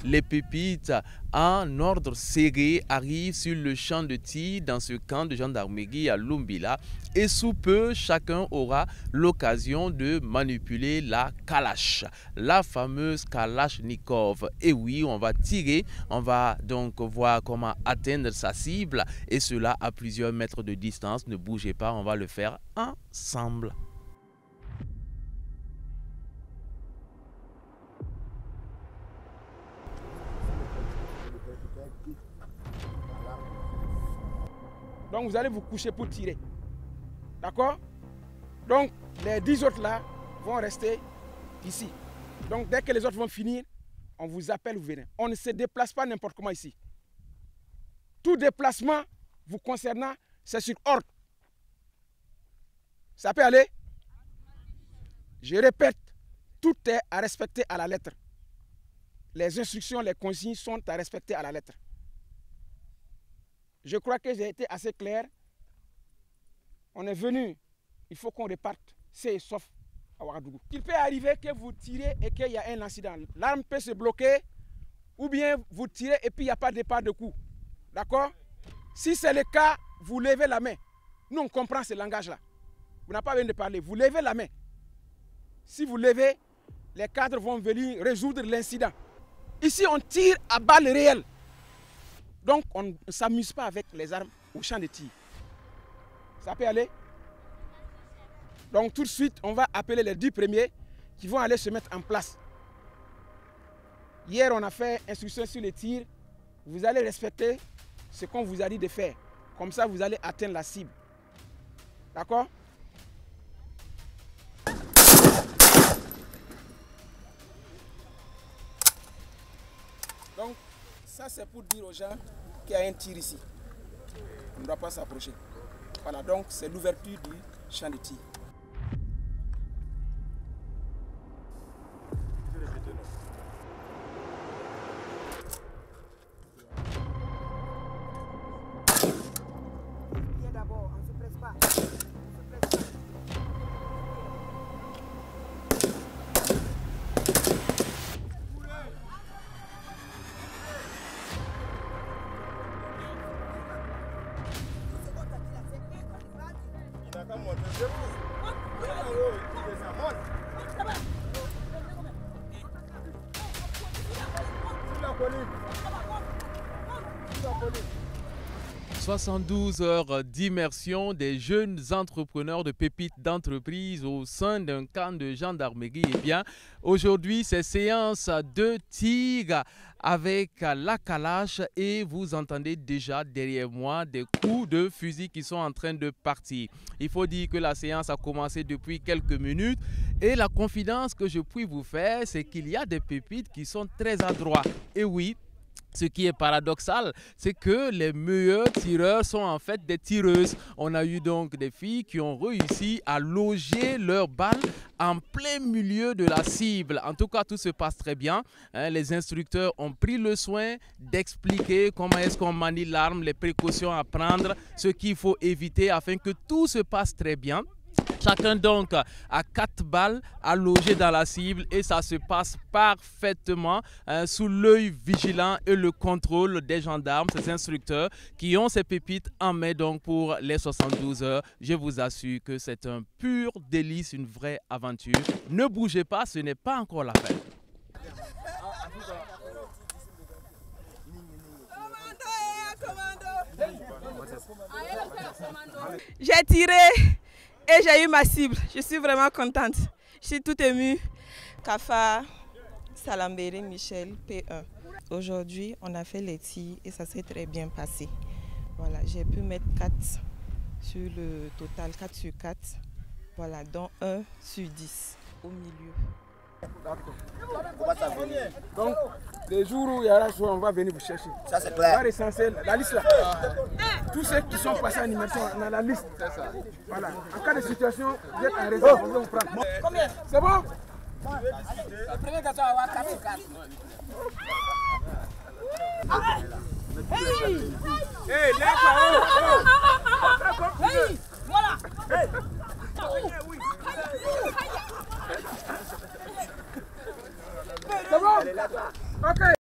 les pépites en ordre serré arrivent sur le champ de tir dans ce camp de gendarmerie à Lumbila. Et sous peu, chacun aura l'occasion de manipuler la Kalash, la fameuse Kalachnikov. Et oui, on va tirer, on va donc voir comment atteindre sa cible, et cela à plusieurs mètres de distance. Ne bougez pas, on va le faire ensemble. Donc vous allez vous coucher pour tirer. D'accord? Donc les 10 autres là vont rester ici. Donc dès que les autres vont finir, on vous appelle, vous venez. On ne se déplace pas n'importe comment ici. Tout déplacement vous concernant, c'est sur ordre. Ça peut aller? Je répète, tout est à respecter à la lettre. Les instructions, les consignes sont à respecter à la lettre. Je crois que j'ai été assez clair. On est venu, il faut qu'on reparte, c'est sauf à Ouagadougou. Il peut arriver que vous tirez et qu'il y a un incident. L'arme peut se bloquer, ou bien vous tirez et puis il n'y a pas de départ de coup. D'accord? Si c'est le cas, vous levez la main. Nous, on comprend ce langage-là. Vous n'avez pas besoin de parler. Vous levez la main. Si vous levez, les cadres vont venir résoudre l'incident. Ici, on tire à balles réelles. Donc, on ne s'amuse pas avec les armes au champ de tir. Ça peut aller? Donc, tout de suite, on va appeler les 10 premiers qui vont aller se mettre en place. Hier, on a fait instruction sur les tirs. Vous allez respecter ce qu'on vous a dit de faire. Comme ça, vous allez atteindre la cible. D'accord? Donc, ça c'est pour dire aux gens qu'il y a un tir ici. On ne doit pas s'approcher. Voilà, donc c'est l'ouverture du champ de tir. D'abord, on ne se presse pas. 72 heures d'immersion des jeunes entrepreneurs de pépites d'entreprise au sein d'un camp de gendarmerie. Eh bien, aujourd'hui, c'est séance de tir avec la Kalash et vous entendez déjà derrière moi des coups de fusil qui sont en train de partir. Il faut dire que la séance a commencé depuis quelques minutes et la confidence que je puis vous faire, c'est qu'il y a des pépites qui sont très adroits. Et oui, ce qui est paradoxal, c'est que les meilleurs tireurs sont en fait des tireuses. On a eu donc des filles qui ont réussi à loger leurs balles en plein milieu de la cible. En tout cas, tout se passe très bien. Les instructeurs ont pris le soin d'expliquer comment est-ce qu'on manie l'arme, les précautions à prendre, ce qu'il faut éviter afin que tout se passe très bien. Chacun donc a 4 balles à loger dans la cible et ça se passe parfaitement sous l'œil vigilant et le contrôle des gendarmes, ces instructeurs qui ont ces pépites en main donc pour les 72 heures. Je vous assure que c'est un pur délice, une vraie aventure. Ne bougez pas, ce n'est pas encore la fin. J'ai tiré et j'ai eu ma cible. Je suis vraiment contente. Je suis tout émue. Kafa Salambere Michel, P1. Aujourd'hui, on a fait les tirs et ça s'est très bien passé. Voilà, j'ai pu mettre 4 sur le total, 4 sur 4. Voilà, dont 1 sur 10 au milieu. Donc, les jours où il y aura le choix, on va venir vous chercher. Ça c'est clair. On va recenser la liste là. Tous ceux qui sont passés en immersion, on a la liste. Voilà. En cas de situation, vous êtes en réserve, on va vous prendre. Combien? C'est bon? Le premier garçon va avoir 4 sur 4. Hey! Hey, là-bas! Hey! Voilà! Hey! C'est bon? Ok.